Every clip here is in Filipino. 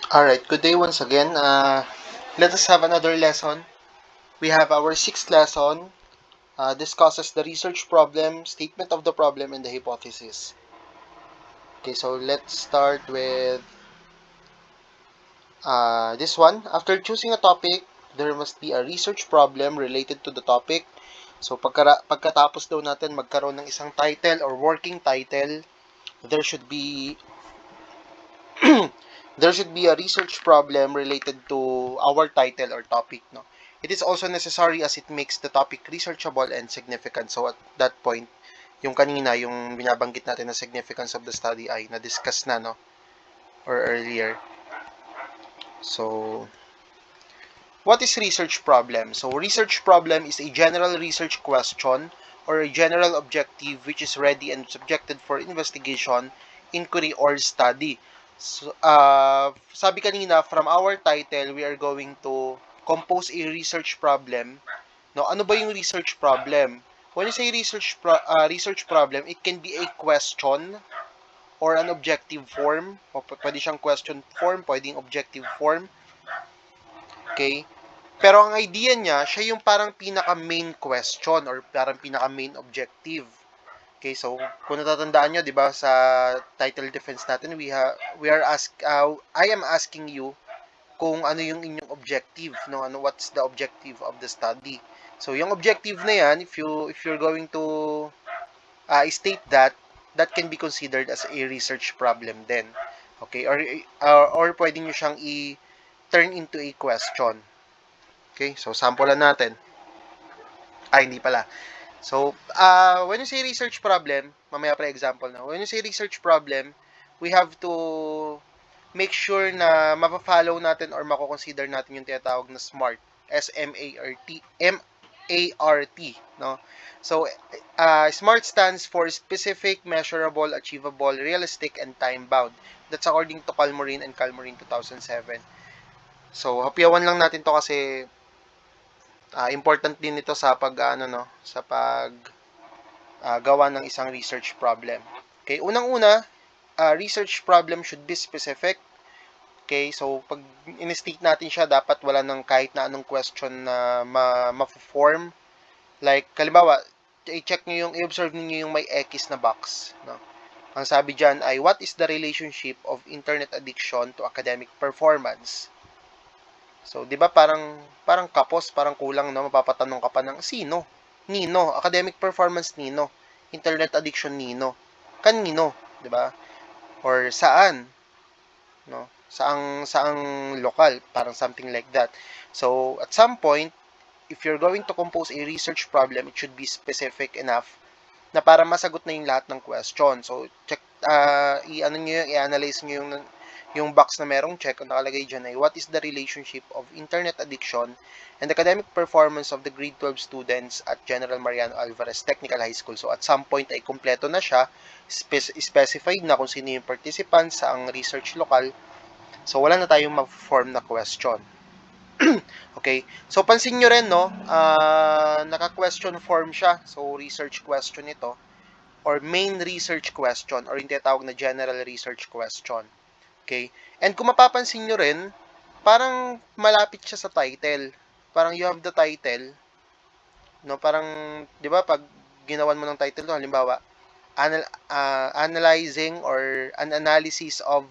Alright, good day once again. Let us have another lesson. We have our sixth lesson, discusses the research problem, statement of the problem, and the hypothesis. Okay, so let's start with this one. After choosing a topic, there must be a research problem related to the topic. So pagkatapos daw natin magkaroon ng isang title or working title, there should be there should be a research problem related to our title or topic, no? It is also necessary as it makes the topic researchable and significant. So at that point, yung kanina, yung binabanggit natin na significance of the study ay na-discuss na, no? Or earlier. So, what is research problem? So, research problem is a general research question or a general objective which is ready and subjected for investigation, inquiry, or study. So, sabi kanina, from our title, we are going to compose a research problem. No, ano ba yung research problem? When you say research problem, it can be a question or an objective form. O pwede siyang question form, pwedeng objective form. Okay? Pero ang idea niya, siya yung parang pinaka-main question or parang pinaka-main objective. Okay, so kung natatandaan nyo, 'di ba, sa title defense natin, I am asking you kung ano yung inyong objective, no? What's the objective of the study? So, yung objective na yan, if you're going to state that, that can be considered as a research problem then. Okay, or pwedeng nyo siyang i-turn into a question. Okay, so sample natin. Hindi pala. So, when you say research problem, mamaya pa example na. When you say research problem, we have to make sure na mapa-follow natin or mako-consider natin yung tinatawag na SMART. S-M-A-R-T. M-A-R-T. No? So, SMART stands for Specific, Measurable, Achievable, Realistic, and Time-Bound. That's according to Calmorin and Calmorin 2007. So, hapyawan lang natin to kasi important din ito sa sa pag gawa ng isang research problem. Okay, unang-una, research problem should be specific. Okay, so pag in-state natin siya, dapat wala nang kahit na anong question na ma-form. Like, halimbawa, i-check nyo i-observe niyo yung may X na box. No? Ang sabi dyan ay, what is the relationship of internet addiction to academic performance? So, 'di ba parang kapos, parang kulang, no? Mapapatanong ka pa ng sino? Nino, academic performance nino, internet addiction nino, kanino, 'di ba? Or saan, no? Saang lokal, parang something like that. So, at some point, if you're going to compose a research problem, it should be specific enough na para masagot na yung lahat ng question. So, check, i-analyze nyo yung box na merong check, ang nakalagay dyan ay what is the relationship of internet addiction and academic performance of the grade 12 students at General Mariano Alvarez Technical High School. So, at some point ay kumpleto na siya, specified na kung sino yung participants sa ang research lokal. So, wala na tayong mag-form na question. Okay? So, pansin nyo rin, no? Naka-question form siya. So, research question ito. Or main research question or yung tinatawag na general research question. Okay? And kung mapapansin nyo rin, parang malapit siya sa title. Parang you have the title, no? Parang, di ba, pag ginawan mo ng title to, halimbawa, analyzing or an analysis of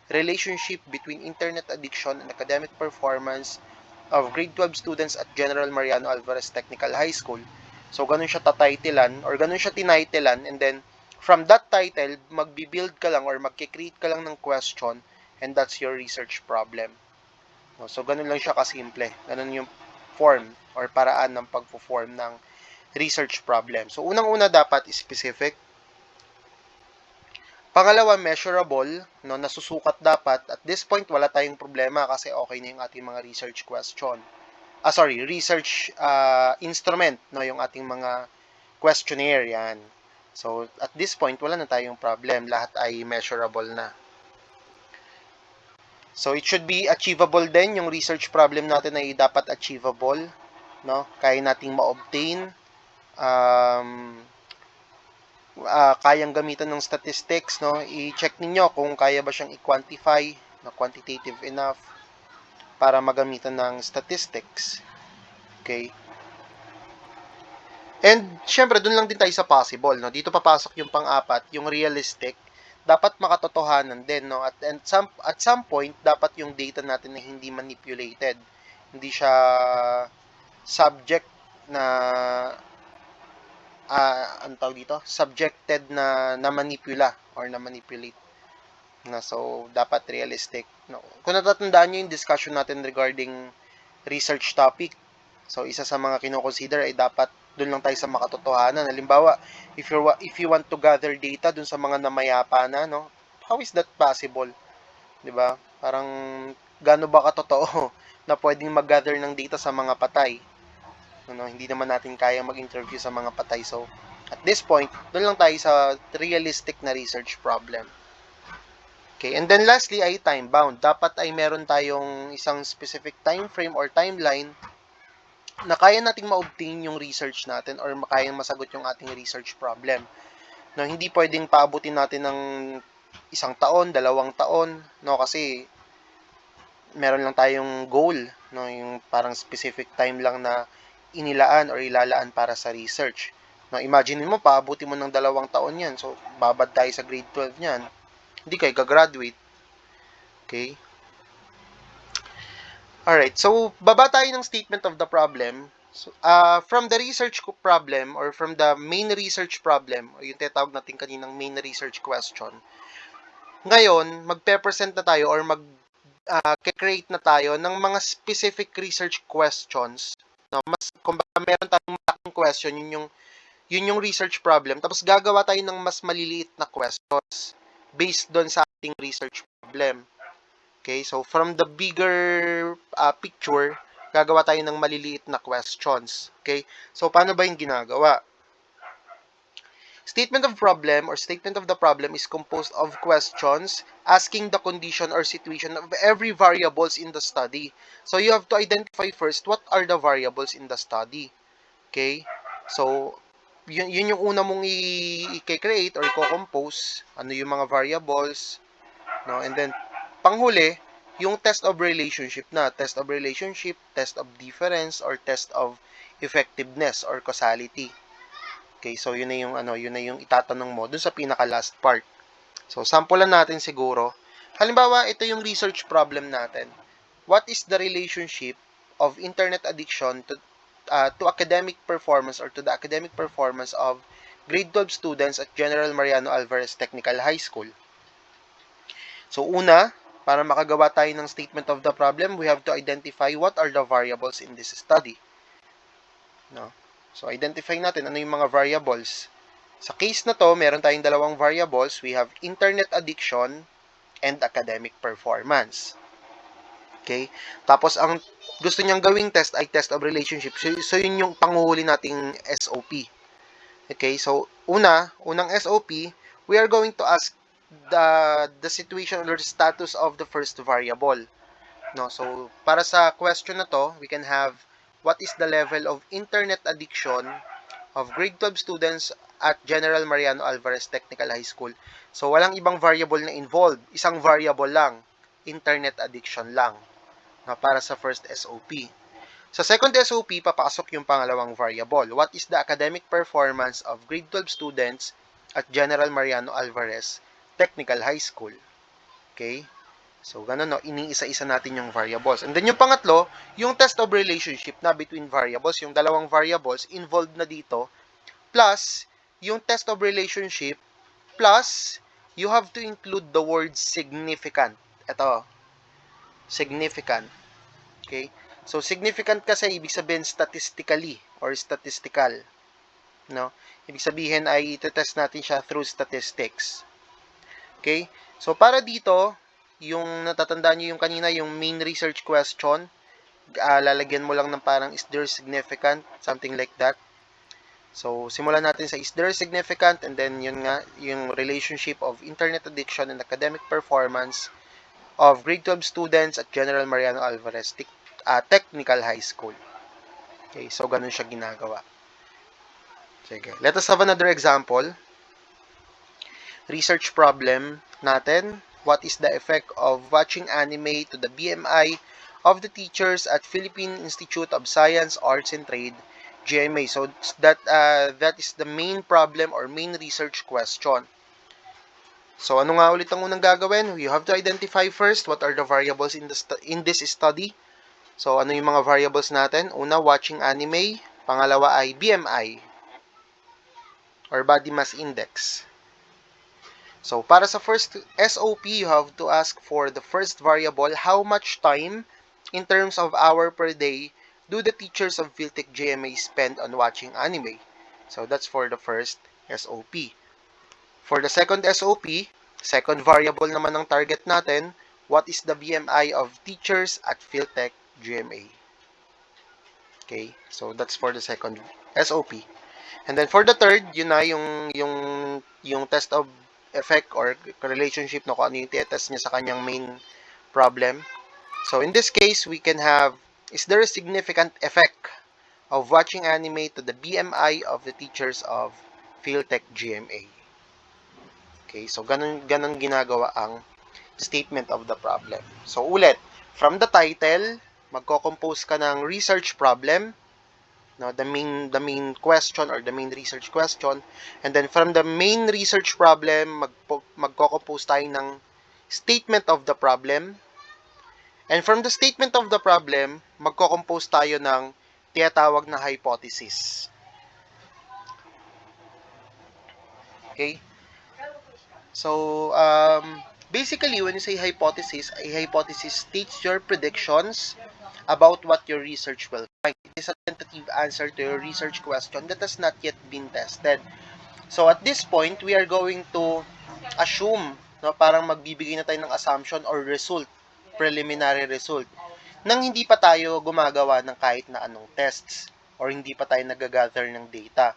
relationship between internet addiction and academic performance of grade 12 students at General Mariano Alvarez Technical High School. So, ganun siya tatitlean or ganun siya tinitlean, and then from that title, magbi-build ka lang or magki-create ka lang ng question, and that's your research problem. So, ganun lang siya kasimple. Ganun yung form or paraan ng pagpo-form ng research problem. So, unang-una dapat specific. Pangalawa, measurable, no, nasusukat dapat. At this point, wala tayong problema kasi okay na yung ating mga research question. Research instrument, no, yung ating mga questionnaire, yan. So, at this point, wala na tayong problem. Lahat ay measurable na. So, it should be achievable din. Yung research problem natin ay dapat achievable, no? Kaya nating ma-obtain. Kayang gamitan ng statistics, no? I-check ninyo kung kaya ba siyang i-quantify, na quantitative enough para magamitan ng statistics. Okay? And syempre, dun lang din tayo sa possible, no? Dito papasok yung pang-apat, yung realistic. Dapat makatotohanan din, no? At some point, dapat yung data natin na hindi manipulated. Hindi siya subject na ano tawag dito? Subjected na manipula or na manipulate. So, dapat realistic. No? Kung natatandaan nyo yung discussion natin regarding research topic, so isa sa mga kinoconsider ay dapat doon lang tayo sa makatotohanan. Halimbawa, if you want to gather data doon sa mga namayapa na, no? How is that possible? 'Di ba? Parang gaano ba katotoo na pwedeng mag-gather ng data sa mga patay? Ano, hindi naman natin kaya mag-interview sa mga patay. So, at this point, doon lang tayo sa realistic na research problem. Okay, and then lastly ay time bound. Dapat ay meron tayong isang specific time frame or timeline na kaya nating ma-obtain yung research natin or kayang masagot yung ating research problem. No, hindi pwedeng paabutin natin ng isang taon, 2 taon, no, kasi meron lang tayong goal, no, yung parang specific time lang na inilaan or ilalaan para sa research. No, imagine mo paabutin mo ng 2 taon 'yan. So, babad tayo sa grade 12 niyan. Hindi kayo gagraduate. Okay? Alright, so baba tayo ng statement of the problem. So, from the research problem or from the main research problem, o yung tinatawag natin kaninang main research question, ngayon, magpe-present na tayo or mag-create na tayo ng mga specific research questions. No? Kung baka meron tayong malaking question, yun yung research problem. Tapos gagawa tayo ng mas maliliit na questions based doon sa ating research problem. Okay, so from the bigger picture, gagawa tayo ng maliliit na questions. Okay, so paano ba yung ginagawa? Statement of problem or statement of the problem is composed of questions asking the condition or situation of every variables in the study. So you have to identify first what are the variables in the study. Okay, so yun yung una mong i-create or i-compose. Ano yung mga variables, no? And then panghuli, yung test of relationship na. Test of relationship, test of difference, or test of effectiveness or causality. Okay, so yun na yung itatanong mo dun sa pinaka last part. So, sampulan natin siguro. Halimbawa, ito yung research problem natin. What is the relationship of internet addiction to academic performance or to the academic performance of grade 12 students at General Mariano Alvarez Technical High School? So, una, para makagawa tayo ng statement of the problem, we have to identify what are the variables in this study. No? So, identify natin ano yung mga variables. Sa case na to, meron tayong 2 variables. We have internet addiction and academic performance. Okay? Tapos, ang gusto niyang gawing test ay test of relationship. So yun yung panguhuli nating SOP. Okay? So, unang SOP, we are going to ask the situation or the status of the first variable. No? So, para sa question na to, we can have what is the level of internet addiction of grade 12 students at General Mariano Alvarez Technical High School. So, walang ibang variable na involved. Isang variable lang. Internet addiction lang. Na para sa first SOP. Sa second SOP, papasok yung pangalawang variable. What is the academic performance of grade 12 students at General Mariano Alvarez Technical High School? Okay? So, ganun, no? Iniisa-isa natin yung variables. And then yung pangatlo, yung test of relationship na between variables, yung 2 variables involved na dito, plus yung test of relationship, plus you have to include the word significant. Ito, significant. Okay? So, significant kasi ibig sabihin statistically or statistical. No? Ibig sabihin ay ito-test natin siya through statistics. Okay? So, para dito, yung natatandaan nyo yung kanina, yung main research question, lalagyan mo lang ng parang is there significant, something like that. So, simulan natin sa is there significant, and then yun nga, yung relationship of internet addiction and academic performance of grade 12 students at General Mariano Alvarez Technical High School. Okay, so ganun siya ginagawa. Sige, let us have another example. Research problem natin. What is the effect of watching anime to the BMI of the teachers at Philippine Institute of Science, Arts and Trade, GMA? So that is the main problem or main research question. So ano nga ulit ang unang gagawin? You have to identify first what are the variables in this study. So ano yung mga variables natin? Una, watching anime. Pangalawa ay BMI or body mass index. So, para sa first SOP, you have to ask for the first variable, how much time in terms of hour per day do the teachers of Philtech GMA spend on watching anime? So, that's for the first SOP. For the second SOP, second variable naman ng target natin, what is the BMI of teachers at Philtech GMA? Okay, so that's for the second SOP. And then for the third, yun na yung test of effect or relationship no kung ano yung test niya sa kanyang main problem. So in this case, we can have, is there a significant effect of watching anime to the BMI of the teachers of Philtech GMA? Okay, so ganun ginagawa ang statement of the problem. So ulit, from the title, magko-compose ka ng research problem, no, the main question or the main research question, and then from the main research problem magko-compose tayo ng statement of the problem, and from the statement of the problem magko-compose tayo ng tinatawag na hypothesis. Okay, so basically when you say hypothesis, a hypothesis states your predictions about what your research will find. It is a tentative answer to your research question that has not yet been tested. So at this point, we are going to assume, no, parang magbibigay na tayo ng assumption or result, preliminary result, nang hindi pa tayo gumagawa ng kahit na anong tests or hindi pa tayo nag-gather ng data.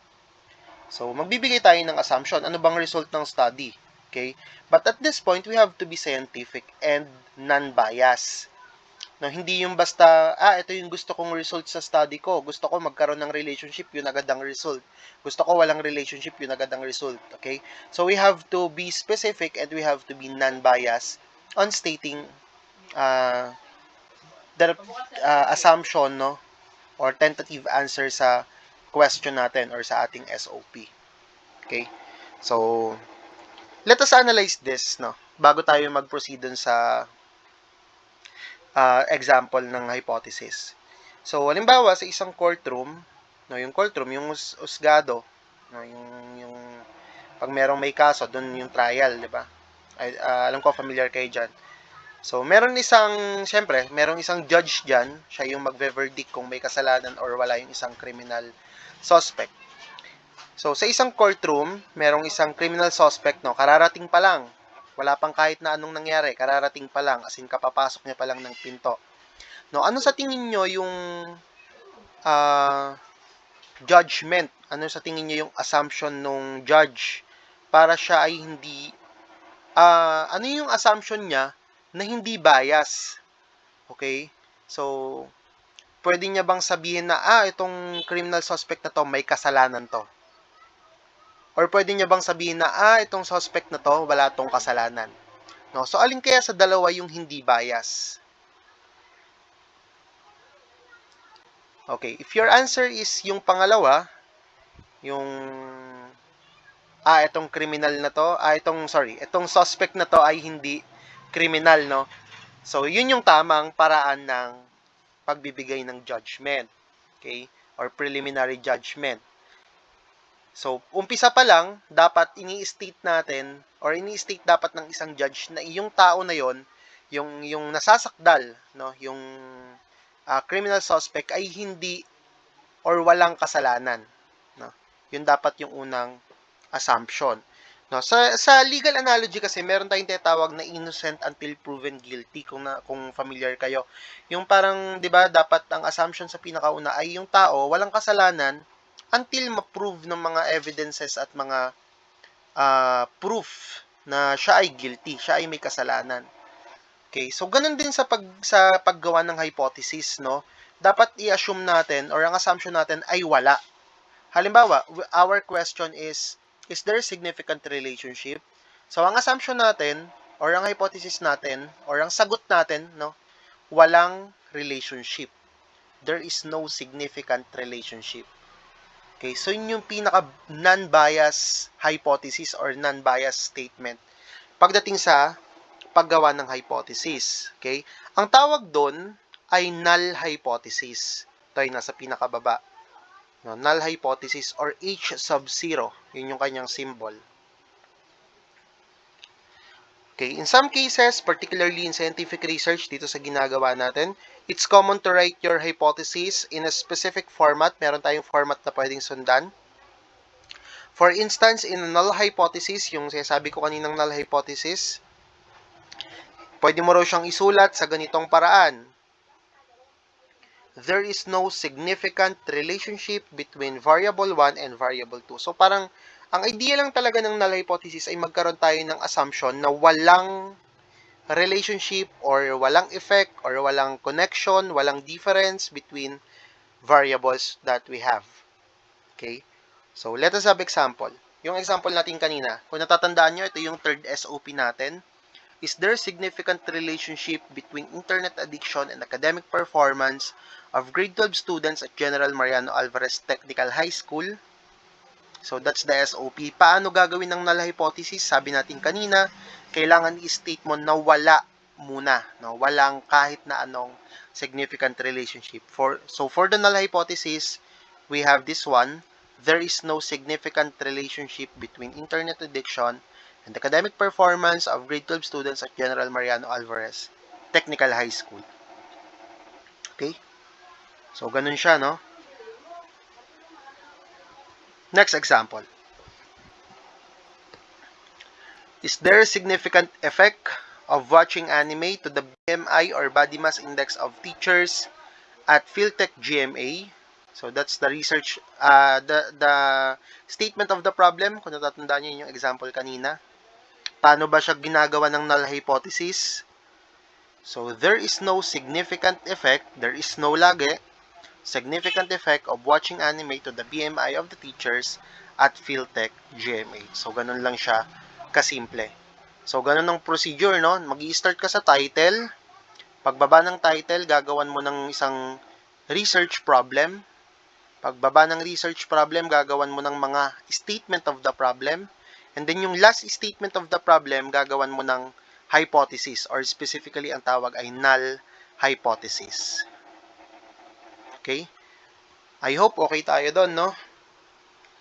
So magbibigay tayo ng assumption, ano bang result ng study? Okay? But at this point, we have to be scientific and non-biased. No, hindi yung basta, ito yung gusto kong result sa study ko. Gusto ko magkaroon ng relationship, yun agad ang result. Gusto ko walang relationship, yun agad ang result. Okay? So, we have to be specific and we have to be non-biased on stating the assumption, no, or tentative answer sa question natin or sa ating SOP. Okay? So, let us analyze this, no, bago tayo mag-proceed dun sa example ng hypothesis. So, halimbawa, sa isang courtroom, no, yung courtroom, yung usgado, no, yung pag merong may kaso, doon yung trial, di ba? Alam ko, familiar kayo dyan. So, syempre, merong isang judge dyan, siya yung magve-verdict kung may kasalanan or wala yung isang criminal suspect. So, sa isang courtroom, merong isang criminal suspect, no, kararating pa lang, wala pang kahit na anong nangyari, kararating pa lang, as in kapapasok niya pa lang ng pinto. No, ano sa tingin nyo yung judgment? Ano sa tingin nyo yung assumption nung judge para siya ay hindi, ano yung assumption niya na hindi bias? Okay? So, pwede niya bang sabihin na, itong criminal suspect na to, may kasalanan to? Or pwede niya bang sabihin na, itong suspect na to, wala tong kasalanan? No? So, alin kaya sa dalawa yung hindi bias? Okay, if your answer is yung pangalawa, yung itong criminal na to, itong suspect na to ay hindi criminal, no? So, yun yung tamang paraan ng pagbibigay ng judgment. Okay? Or preliminary judgment. So, umpisa pa lang, dapat ini-state natin or ini-state dapat ng isang judge na yung tao na yon, yung nasasakdal, no, yung criminal suspect ay hindi or walang kasalanan, no. Yun dapat yung unang assumption. No, sa legal analogy kasi meron tayong tinatawag na innocent until proven guilty kung familiar kayo. Yung parang 'di ba dapat ang assumption sa pinakauna ay yung tao walang kasalanan until ma-prove ng mga evidences at mga proof na siya ay guilty, siya ay may kasalanan. Okay, so ganun din sa paggawa ng hypothesis, no? Dapat i-assume natin or ang assumption natin ay wala. Halimbawa, our question is there a significant relationship? So ang assumption natin or ang hypothesis natin, or ang sagot natin, no, walang relationship. There is no significant relationship. Okay, so yun yung pinaka non-bias hypothesis or non-bias statement pagdating sa paggawa ng hypothesis. Okay? Ang tawag doon ay null hypothesis. Ito ay nasa pinakababa. No, null hypothesis or H sub 0. Yun yung kanyang symbol. Okay, in some cases, particularly in scientific research, dito sa ginagawa natin, it's common to write your hypothesis in a specific format. Meron tayong format na pwedeng sundan. For instance, in a null hypothesis, yung sinasabi ko kaninang null hypothesis, pwede mo raw siyang isulat sa ganitong paraan. There is no significant relationship between variable 1 and variable 2. So parang ang idea lang talaga ng null hypothesis ay magkaroon tayo ng assumption na walang relationship or walang effect or walang connection, walang difference between variables that we have. Okay? So let us have example. Yung example natin kanina, kung natatandaan nyo, ito yung third SOP natin. Is there significant relationship between internet addiction and academic performance of grade 12 students at General Mariano Alvarez Technical High School? So that's the SOP. Paano gagawin ng null hypothesis? Sabi natin kanina, kailangan i-state mo na wala muna, no? Walang kahit na anong significant relationship. So for the null hypothesis, we have this one. There is no significant relationship between internet addiction and academic performance of grade 12 students at General Mariano Alvarez Technical High School. Okay? So, ganun siya, no? Next example. Is there a significant effect of watching anime to the BMI or body mass index of teachers at Philtech GMA? So, that's the research, the statement of the problem. Kung natatandaan niyo yung example kanina. Paano ba siya ginagawa ng null hypothesis? So, there is no significant effect, there is no lagi, significant effect of watching anime to the BMI of the teachers at Philtech GMA. So, ganun lang siya kasimple. So, ganun ang procedure, no? Mag-i-start ka sa title. Pagbaba ng title, gagawan mo ng isang research problem. Pagbaba ng research problem, gagawan mo ng mga statement of the problem. And then yung last statement of the problem, gagawan mo ng hypothesis or specifically ang tawag ay null hypothesis. Okay? I hope okay tayo doon, no?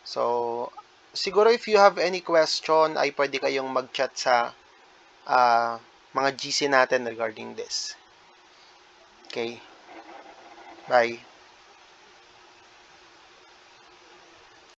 So, siguro if you have any question, ay pwede kayong mag-chat sa mga GC natin regarding this. Okay? Bye.